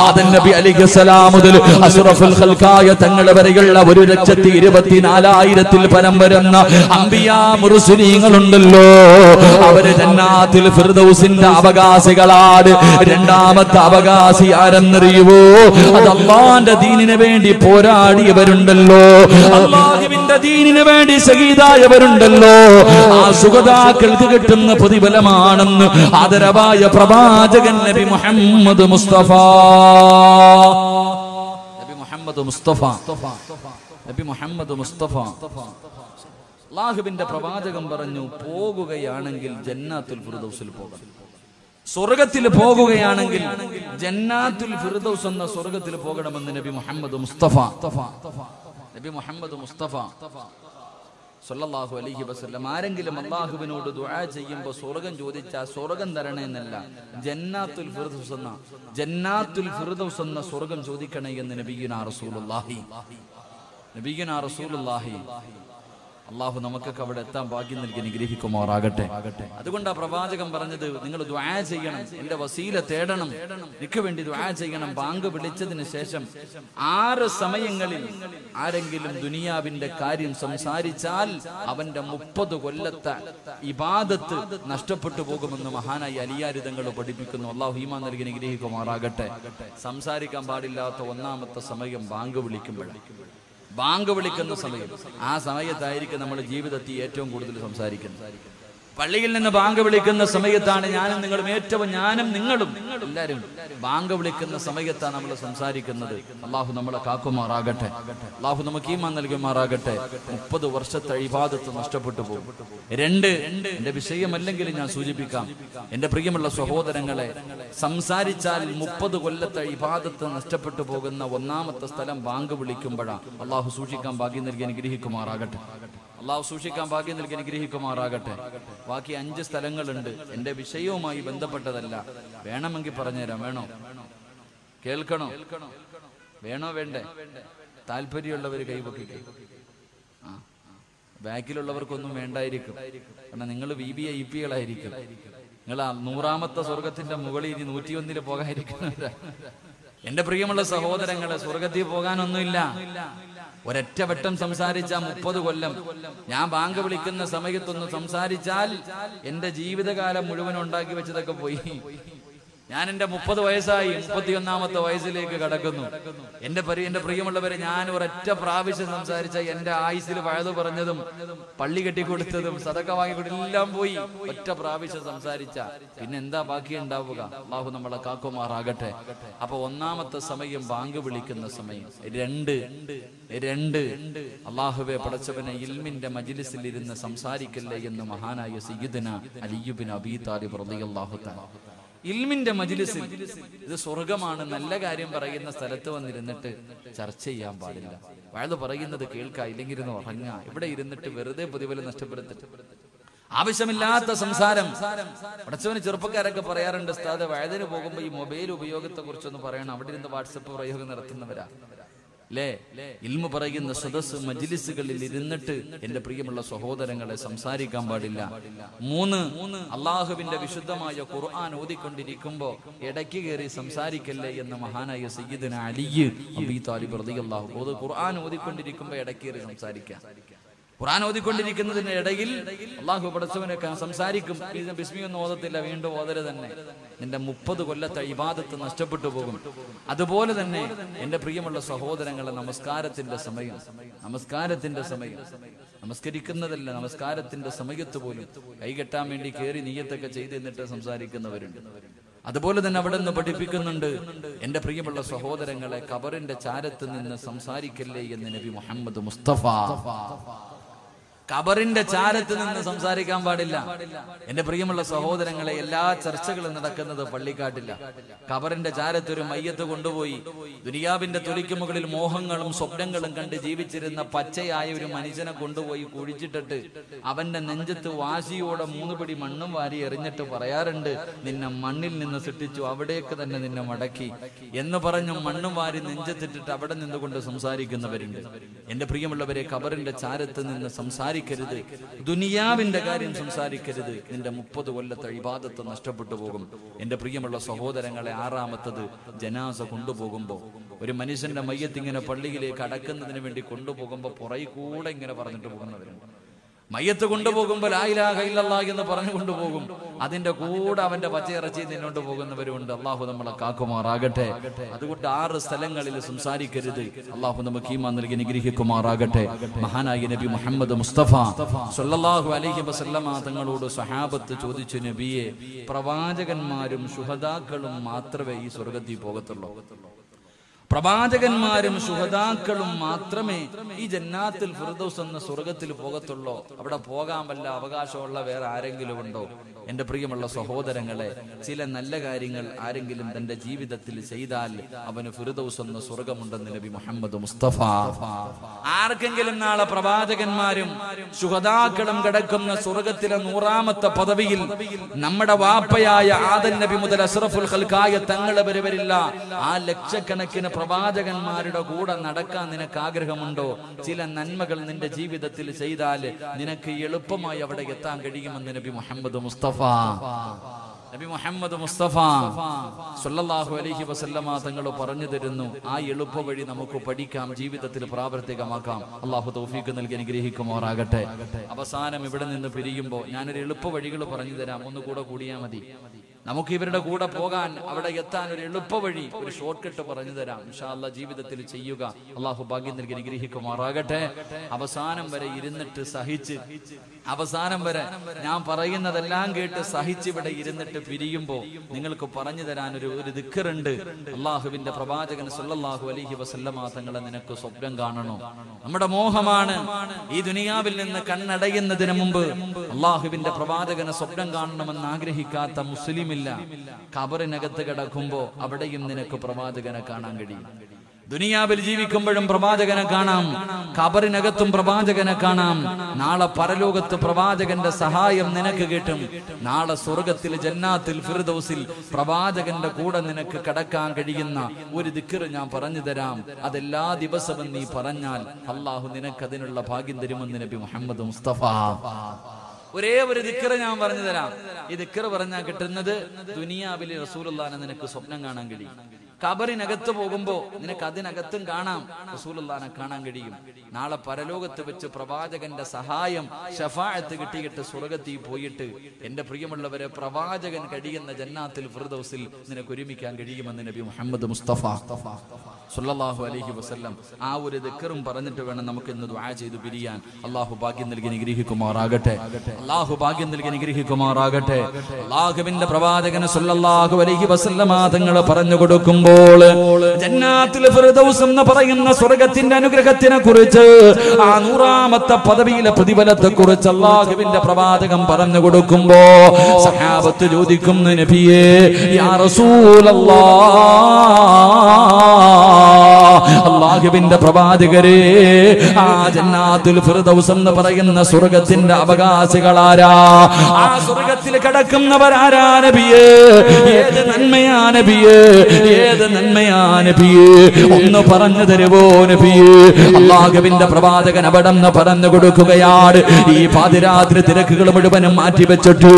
ആദം നബി അലൈഹിസ്സലാം മുതൽ അഷ്റഫുൽ ഖൽഖായ തങ്ങൾ വരെയുള്ള 1,24,000 പരം വരുന്ന അംബിയാ മുർസലീങ്ങളുണ്ടല്ലോ, അവര് ജന്നാത്തുൽ ഫിർദൗസിന്റെ അവകാശികളാണ്. രണ്ടാമത്തെ അവകാശി ആരെന്നറിയുവോ? അത് അല്ലാഹുവിന്റെ ദീനിന് വേണ്ടി പോരാടിയവരുണ്ടല്ലോ, അല്ലാഹുവിന്റെ ദീനിന് വേണ്ടി ശഹീദായവരുണ്ടല്ലോ. ആ ശുഹദാക്കൾക്ക് കിട്ടുന്ന പ്രതിഫലമാണെന്ന് ആദരവായ പ്രവാചകൻ നബി മുഹമ്മദ് മുസ്തഫ അല്ലാഹുവിന്റെ പ്രവാചകൻ പറഞ്ഞു, പോകുകയാണെങ്കിൽ ജന്നാത്തുൽ ഫിർദൗസിൽ പോകണം. സ്വർഗത്തിൽ പോകുകയാണെങ്കിൽ ജന്നാത്തുൽ ഫിർദൗസ് എന്ന സ്വർഗത്തിൽ പോകണമെന്ന് നബി മുഹമ്മദ് മുസ്തഫ സല്ലല്ലാഹു അലൈഹി വസല്ലം. ആരെങ്കിലും അല്ലാഹുവിനോട് ദുആ ചെയ്യുമ്പോൾ സ്വർഗം ചോദിച്ചാൽ സ്വർഗം തരണേ എന്നല്ല, ജന്നാത്തുൽ ഫിർദൗസ് എന്ന സ്വർഗം ചോദിക്കണേ എന്ന് നബിയുനാ റസൂലുള്ളാഹി. അള്ളാഹു നമുക്കൊക്കെ അവിടെ എത്താൻ ഭാഗ്യം നൽകി അനുഗ്രഹിക്കുമാറാകട്ടെ. അതുകൊണ്ടാ പ്രവാചകൻ പറഞ്ഞത്, നിങ്ങൾ ദുആ ചെയ്യണം, എന്റെ വസീല തേടണം, എനിക്ക് വേണ്ടി ദുആ ചെയ്യണം. ബാങ്ക് വിളിച്ചതിന് ശേഷം 6 സമയങ്ങളിൽ ആരെങ്കിലും ദുനിയാവിന്റെ കാര്യം സംസാരിച്ചാൽ അവന്റെ 30 കൊല്ലത്തെ ഇബാദത്ത് നഷ്ടപ്പെട്ടു പോകുമെന്ന് മഹാനായി അലിയാരി തങ്ങൾ പഠിപ്പിക്കുന്നു. അള്ളാഹു ഈമാൻ നൽകി അനുഗ്രഹിക്കുമാറാകട്ടെ. സംസാരിക്കാൻ പാടില്ലാത്ത 1ാമത്തെ സമയം ബാങ്ക് വിളിക്കുമ്പോഴാണ്. ബാങ്ക് വിളിക്കുന്ന സമയം, ആ സമയത്തായിരിക്കും നമ്മുടെ ജീവിതത്തിൽ ഏറ്റവും കൂടുതൽ സംസാരിക്കുന്നത്. പള്ളിയിൽ നിന്ന് ബാങ്ക് വിളിക്കുന്ന സമയത്താണ് ഞാനും നിങ്ങളും എല്ലാവരും ബാങ്ക് വിളിക്കുന്ന സമയത്താണ് നമ്മൾ സംസാരിക്കുന്നത്. അള്ളാഹു നമ്മളെ കാക്കുമാറാകട്ടെ, അള്ളാഹു നമുക്ക് ഈമാൻ നൽകുമാറാകട്ടെ. 30 വർഷത്തെ ഇബാദത്ത് നഷ്ടപ്പെട്ടു പോകും. 2, എന്റെ വിഷയമല്ലെങ്കിൽ ഞാൻ സൂചിപ്പിക്കാം, എന്റെ പ്രിയമുള്ള സഹോദരങ്ങളെ, സംസാരിച്ചാൽ 30 കൊല്ലത്തെ ഇബാദത്ത് നഷ്ടപ്പെട്ടു പോകുന്ന 1ാമത്തെ സ്ഥലം ബാങ്ക് വിളിക്കുമ്പോഴാണ്. അള്ളാഹു സൂക്ഷിക്കാൻ ഭാഗ്യം നൽകി അനുഗ്രഹിക്കുമാറാകട്ടെ. ബാക്കി 5 സ്ഥലങ്ങളുണ്ട്, എന്റെ വിഷയവുമായി ബന്ധപ്പെട്ടതല്ല. വേണമെങ്കിൽ പറഞ്ഞുതരാം. കേൾക്കണോ? വേണ്ടേ? താല്പര്യമുള്ളവർ കൈപൊക്കിക്കും. ബാക്കിലുള്ളവർക്കൊന്നും വേണ്ടായിരിക്കും, കാരണം നിങ്ങൾ VVIPകളായിരിക്കും. നിങ്ങൾ 100ാമത്തെ സ്വർഗത്തിന്റെ മുകളിൽ 101 പോകാതിരിക്കുന്നവരാ. എന്റെ പ്രിയമുള്ള സഹോദരങ്ങളെ, സ്വർഗത്തിൽ പോകാനൊന്നുമില്ല. ഒരൊറ്റ വട്ടം സംസാരിച്ച 30 കൊല്ലം. ഞാൻ ബാങ്ക് വിളിക്കുന്ന സമയത്തൊന്ന് സംസാരിച്ചാൽ എന്റെ ജീവിതകാലം മുഴുവൻ ഉണ്ടാക്കി വെച്ചതൊക്കെ പോയി. ഞാൻ എന്റെ 30 വയസ്സായി, 31ാമത്തെ വയസ്സിലേക്ക് കടക്കുന്നു. എന്റെ പ്രിയമുള്ളവരെ, ഞാൻ ഒരൊറ്റ പ്രാവശ്യം സംസാരിച്ച എന്റെ ആയുസ്സിൽ വഴുതു പറഞ്ഞതും പള്ളി കെട്ടിക്കൊടുത്തതും സദക്ക വാങ്ങിക്കൊടുത്തതും എല്ലാം പോയി. ഒറ്റ പ്രാവശ്യം സംസാരിച്ച പിന്നെ എന്താ ബാക്കി ഉണ്ടാവുക? അള്ളാഹു നമ്മളെ കാക്കുമാറാകട്ടെ. അപ്പൊ 1ാമത്തെ സമയം ബാങ്ക് വിളിക്കുന്ന സമയം. 2 അള്ളാഹുവെ പടച്ചവനെ, ഇൽമിന്റെ മജ്ലിസിൽ ഇരുന്ന് സംസാരിക്കല്ലേ എന്ന് മഹാനായ സയ്യിദുനാ അലി ഇബ്നു അബീ താലിബ് റളിയല്ലാഹു തആല. ഇൽമിന്റെ മജ്ലിസിൽ, ഇത് സ്വർഗമാണ്, നല്ല കാര്യം പറയുന്ന സ്ഥലത്ത് വന്നിരുന്നിട്ട് ചർച്ച ചെയ്യാൻ പാടില്ല. വഴുത് പറയുന്നത് കേൾക്കുക, ഇല്ലെങ്കിൽ ഇരുന്ന് ഉറങ്ങുക. ഇവിടെ ഇരുന്നിട്ട് വെറുതെ പ്രതിഫലം നഷ്ടപ്പെടുത്തിട്ട് ആവശ്യമില്ലാത്ത സംസാരം. പടച്ചവന് ചെറുപ്പക്കാരൊക്കെ പറയാറുണ്ട്, ഉസ്താദ് വഴുതിന് പോകുമ്പോ ഈ മൊബൈൽ ഉപയോഗത്തെ കുറിച്ചൊന്ന് പറയണം. അവിടെ ഇരുന്ന് വാട്സപ്പ് പ്രയോഗം നടത്തുന്നവരാ അല്ലേ? ഇൽമു പറയുന്ന സദസ് മജ്ലിസുകളിൽ ഇരുന്നിട്ട് എന്റെ പ്രിയമുള്ള സഹോദരങ്ങളെ സംസാരിക്കാൻ പാടില്ല. 3 അള്ളാഹുവിന്റെ വിശുദ്ധമായ ഖുർആൻ ഓതിക്കൊണ്ടിരിക്കുമ്പോ ഇടയ്ക്ക് കയറി സംസാരിക്കല്ലേ എന്ന് മഹാനായ സയ്യിദുനാ അലി അബീ താലിബ് റളിയല്ലാഹു അൻഹു. ഖുർആൻ ഓതിക്കൊണ്ടിരിക്കുമ്പോ ഇടയ്ക്ക് കയറി സംസാരിക്കാം. ഖുർആൻ ഓതിക്കൊണ്ടിരിക്കുന്നതിന്റെ ഇടയിൽ അള്ളാഹു പടച്ചവനെ സംസാരിക്കും. ബിസ്മി ഒന്നും ഓതത്തില്ല, വീണ്ടും ഓതര തന്നെ. നിന്റെ 30 കൊല്ലത്തെ ഇബാദത്ത് നഷ്ടപ്പെട്ടു പോകും. അതുപോലെ തന്നെ എന്റെ പ്രിയമുള്ള സഹോദരങ്ങളെ, നമസ്കാരത്തിന്റെ സമയം, നമസ്കരിക്കുന്നതല്ല, നമസ്കാരത്തിന്റെ സമയത്ത് പോലും കൈകെട്ടാൻ വേണ്ടി കയറി നിയ്യത്തൊക്കെ ചെയ്ത് എന്നിട്ട് സംസാരിക്കുന്നവരുണ്ട്. അതുപോലെ തന്നെ അവിടെ നിന്ന് പഠിപ്പിക്കുന്നുണ്ട്, എന്റെ പ്രിയമുള്ള സഹോദരങ്ങളെ, ഖബറിന്റെ ചാരത്ത് നിന്ന് സംസാരിക്കല്ലേ എന്ന് നബി മുഹമ്മദ് മുസ്തഫ. ഖബറിന്റെ ചാരത്ത് നിന്ന് സംസാരിക്കാൻ പാടില്ല. എന്റെ പ്രിയമുള്ള സഹോദരങ്ങളെ, എല്ലാ ചർച്ചകളും നടക്കുന്നത് പള്ളിക്കാട്ടില്ല. ഖബറിന്റെ ചാരത്ത് ഒരു മയ്യത്ത് കൊണ്ടുപോയി ദുനിയാവിന്റെ തൊലിക്ക് മുകളിൽ മോഹങ്ങളും സ്വപ്നങ്ങളും കണ്ട് ജീവിച്ചിരുന്ന പച്ചയായ ഒരു മനുഷ്യനെ കൊണ്ടുപോയി കുഴിച്ചിട്ടിട്ട് അവന്റെ നെഞ്ചത്ത് വാശിയോടെ 3 പിടി മണ്ണും വാരി എറിഞ്ഞിട്ട് പറയാറുണ്ട്, നിന്നെ മണ്ണിൽ നിന്ന് സൃഷ്ടിച്ചു, അവിടേക്ക് തന്നെ നിന്നെ മടക്കി എന്ന് പറഞ്ഞു മണ്ണും വാരി നെഞ്ചത്തിട്ടിട്ട് അവിടെ നിന്നുകൊണ്ട് സംസാരിക്കുന്നവരുണ്ട്. എന്റെ പ്രിയമുള്ളവരെ, ഖബറിന്റെ ചാരത്ത് നിന്ന് സംസാരിക്കാൻ സംസാരിക്കരുത്, ദുനിയാവിന്റെ കാര്യം സംസാരിക്കരുത്. നിന്റെ 30 കൊല്ലത്തെ ഇബാദത്ത് നഷ്ടപ്പെട്ടു പോകും. എന്റെ പ്രിയമുള്ള സഹോദരങ്ങളെ, ആറാമത്തത് ജനാസ കൊണ്ടുപോകുമ്പോൾ ഒരു മനുഷ്യന്റെ മയ്യത്ത് ഇങ്ങനെ പള്ളിയിലേക്ക് അടക്കുന്നതിന് വേണ്ടി കൊണ്ടുപോകുമ്പോൾ പുറകെ കൂടെ ഇങ്ങനെ പറഞ്ഞിട്ട് പോകുന്നവരുണ്ട്. മയ്യത്ത് കൊണ്ടുപോകുമ്പോൾ ലാ ഇലാഹ ഇല്ലല്ലാഹ് എന്ന് പറഞ്ഞു കൊണ്ടുപോകും. അതിന്റെ കൂടെ അവന്റെ പച്ചയിറച്ചി നിന്നോണ്ട് പോകുന്നവരുണ്ട്. അള്ളാഹു നമ്മളെ കാക്കുമാറാകട്ടെ. അതുകൊണ്ട് 6 സ്ഥലങ്ങളിൽ സംസാരിക്കരുത്. അള്ളാഹു നമുക്ക് ഈമാൻ നൽകി അനുഗ്രഹിക്കുമാറാകട്ടെ. മഹാനായ നബി മുഹമ്മദ് മുസ്തഫ സ്വല്ലല്ലാഹു അലൈഹി വസല്ലമ തങ്ങളോട് സ്വഹാബത്ത് ചോദിച്ചു, നബിയെ, പ്രവാചകന്മാരും ശുഹദാക്കളും മാത്രമേ ഈ സ്വർഗ്ഗത്തിൽ പോകത്തുള്ളൂ? പ്രവാചകന്മാരും ശുഹദാക്കളും മാത്രമേ ഈ ജന്നാത്തുൽ ഫിർദൗസ് എന്ന സ്വർഗ്ഗത്തിൽ പോകത്തുള്ളൂ? അവിടെ പോകാൻ വല്ല അവകാശമുള്ള വേറെ ആരെങ്കിലും ഉണ്ടോ? എന്റെ പ്രിയമുള്ള സഹോദരങ്ങളെ, ചില നല്ല കാര്യങ്ങൾ ആരെങ്കിലും തന്റെ ജീവിതത്തിൽ ചെയ്താൽ അവന് ഫിർദൗസ് എന്ന സ്വർഗ്ഗമുണ്ടെന്ന് നബി മുഹമ്മദ് മുസ്തഫ. ആർക്കെങ്കിലും നാളെ പ്രവാചകന്മാരും ശുഹദാക്കളും കിടക്കുന്ന സ്വർഗ്ഗത്തിലെ 100ാമത്തെ പദവിയിൽ നമ്മുടെ വാപ്പയായ ആദം നബി മുതൽ അഷ്റഫുൽ ഖൽഖായ തങ്ങൾ വരെ വരില്ല. ആ ലക്ഷക്കണക്കിന് പ്രവാചകന്മാരുടെ കൂടെ നടക്കാൻ നിനക്ക് ആഗ്രഹമുണ്ടോ? ചില നന്മകൾ നിന്റെ ജീവിതത്തിൽ ചെയ്താൽ നിനക്ക് എളുപ്പമായി അവിടെ എത്താൻ കഴിയുമെന്ന് നബി മുഹമ്മദ് മുസ്തഫ സ്വല്ലല്ലാഹു അലൈഹി വസല്ലമ തങ്ങൾ പറഞ്ഞു തരുന്നു. ആ എളുപ്പ വഴി നമുക്ക് പഠിക്കാം, ജീവിതത്തിൽ പ്രാവർത്തികമാക്കാം. അള്ളാഹു തൗഫീഖ് നൽകി അനുഗ്രഹിക്കുമാറാകട്ടെ. അവസാനം ഇവിടെ നിന്ന് പിരിയുമ്പോൾ ഞാനൊരു എളുപ്പ വഴികൾ പറഞ്ഞു തരാം. ഒന്ന് കൂടെ കൂടിയാൽ മതി. നമുക്ക് ഇവരുടെ കൂടെ പോകാൻ, അവിടെ എത്താൻ ഒരു എളുപ്പ വഴി, ഒരു ഷോർട്ട് കട്ട് പറഞ്ഞു തരാം. ഇൻഷാ അല്ലാഹ് ജീവിതത്തിൽ ചെയ്യുക. അള്ളാഹു ഭാഗ്യം നൽകി അനുഗ്രഹിക്കുമാറാകട്ടെ. അവസാനം വരെ ഇരുന്നിട്ട് സഹിച്ച്, അവസാനം വരെ ഞാൻ പറയുന്നതെല്ലാം കേട്ട് സഹിച്ച് ഇവിടെ ഇരുന്നിട്ട് പിരിയുമ്പോൾ നിങ്ങൾക്ക് പറഞ്ഞു തരാൻ ഒരു ദിക്റുണ്ട്. അള്ളാഹുവിന്റെ പ്രവാചകൻ സ്വല്ലല്ലാഹു അലൈഹി വസല്ലമ തങ്ങളെ നിനക്ക് സ്വപ്നം കാണണോ? നമ്മുടെ മോഹമാണ് ഈ ദുനിയാവിൽ നിന്ന് കണ്ണടയുന്നതിന് മുമ്പ് അള്ളാഹുവിന്റെ പ്രവാചകനെ സ്വപ്നം കാണണമെന്ന് ആഗ്രഹിക്കാത്ത മുസ്ലിം ഖബറിനകത്ത് കിടക്കുമ്പോ അവിടെയും നിനക്ക് പ്രവാചകനെ കാണാൻ കഴിയും. ദുനിയാവിൽ ജീവിക്കുമ്പോഴും പ്രവാചകനെ കാണാം, ഖബറിനകത്തും പ്രവാചകനെ കാണാം. നാളെ പരലോകത്ത് പ്രവാചകന്റെ സഹായം നിനക്ക് കിട്ടും. നാളെ സ്വർഗത്തിൽ ജന്നാത്തുൽ ഫിർദൗസിൽ പ്രവാചകന്റെ കൂടെ നിനക്ക് കടക്കാൻ കഴിയുന്ന ഒരു ദിക്ർ ഞാൻ പറഞ്ഞു തരാം. അതെല്ലാ ദിവസവും നീ പറഞ്ഞാൽ അള്ളാഹു നിനക്ക് അതിനുള്ള ഭാഗ്യം തരുമെന്ന് നബി മുഹമ്മദ് മുസ്തഫ. ഒരേ ഒരു ദിക്ർ ഞാൻ പറഞ്ഞു തരാം. ഈ ദിക്ർ പറഞ്ഞാൽ കിട്ടുന്നത് ദുനിയാവിൽ റസൂലുള്ളാഹിനെ നിനക്ക് സ്വപ്നം കാണാൻ കഴിയും. ഖബറിനകത്ത് പോകുമ്പോ നിനക്ക് അതിനകത്തും കാണാം, റസൂലുള്ളാഹിനെ കാണാൻ കഴിയും. നാളെ പരലോകത്ത് വെച്ച് പ്രവാചകന്റെ സഹായം ശഫാഅത്ത് കിട്ടിയിട്ട് സ്വർഗ്ഗത്തിൽ പോയിട്ട് എന്റെ പ്രിയമുള്ളവരെ പ്രവാചകൻ കഴിയുന്ന ജന്നാത്തുൽ ഫിർദൗസിൽ നിനക്ക് ഒരുമിക്കാൻ കഴിയുമെന്ന് നബി മുഹമ്മദ് മുസ്തഫ സ്വല്ലല്ലാഹു അലൈഹി വസല്ലം. ആ ഒരു ദിക്റും പറഞ്ഞിട്ട് വേണം നമുക്ക് ഇന്ന് ദുആ ചെയ്തു പിരിയാൻ. അല്ലാഹു ഭാഗ്യം നൽകി അനുഗ്രഹിക്കുമാറാകട്ടെ. അല്ലാഹു ഭാഗ്യം നൽകി അനുഗ്രഹിക്കുമാറാകട്ടെ. അല്ലാഹുവിന്റെ പ്രവാചകൻ സ്വല്ലല്ലാഹു അലൈഹി വസല്ലം തങ്ങൾ പറഞ്ഞു കൊടുക്കുമ്പോൾ ജന്നാത്തുൽ ഫിർദൗസ് എന്ന് പറയുന്ന സ്വർഗ്ഗത്തിന്റെ അനുഗ്രഹത്തിനെ കുറിച്ച്, ആ 100ാമത്തെ പദവിയിലെ പ്രതിഫലത്തെ കുറിച്ച് അല്ലാഹുവിന്റെ പ്രവാചകൻ പറഞ്ഞു കൊടുക്കുമ്പോ സഹാബത്ത് ചോദിക്കുന്നു, നബിയേ യാ റസൂലല്ലാഹ്, അല്ലാഹുവിന്റെ പ്രവാചകരെ, ആ ജന്നാത്തുൽ ഫിർദൗസ് എന്ന് പറയുന്ന സ്വർഗ്ഗത്തിന്റെ അവകാശികളാരാ? ആ സ്വർഗ്ഗത്തിൽ കിടക്കുന്നവരാരാ നബിയേ? ഏത് നന്മയാ നബിയേ? ഏത് നന്മയാ നബിയേ? ഒന്ന് പറഞ്ഞു തരുവോ നബിയേ? അല്ലാഹുവിന്റെ പ്രവാചകൻ അവിടെ നിന്ന് പറഞ്ഞു കൊടുക്കുകയാണ്. ഈ പാതിരാത്രി തിരക്കുകൾ മുഴുവനും മാറ്റിവെച്ചിട്ട്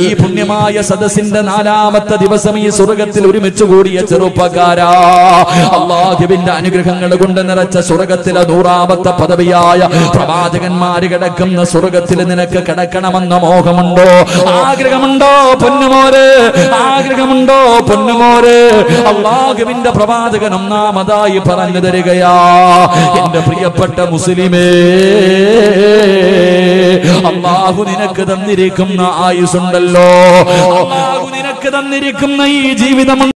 ഈ പുണ്യമായ സദസ്സിന്റെ 4ാമത്തെ ദിവസം ഈ സ്വർഗ്ഗത്തിൽ ഒരുമിച്ച് കൂടിയ ചെറുപ്പക്കാരാ, അല്ലാഹുവിന്റെ അനുഗ്രഹങ്ങൾ കൊണ്ട് നിറച്ച സ്വർഗ്ഗത്തിലെ 100ാമത്തെ പദവിയായ പ്രവാചകന്മാര് കിടക്കുന്ന സ്വർഗ്ഗത്തിൽ നിനക്ക് കിടക്കണമെന്ന മോഹമുണ്ടോ? ആഗ്രഹമുണ്ടോ പൊന്നുമോരെ? ആഗ്രഹമുണ്ടോ പൊന്നുമോരെ? അല്ലാഹുവിന്റെ പ്രവാചകൻ ഒന്നാമതായി പറഞ്ഞു തരികയാ, എന്റെ പ്രിയപ്പെട്ട മുസ്ലിമേ, അല്ലാഹു നിനക്ക് തന്നിരിക്കുന്ന ആയുസ്സുണ്ടല്ലോ, അല്ലാഹു നിനക്ക് തന്നിരിക്കുന്ന ഈ ജീവിതം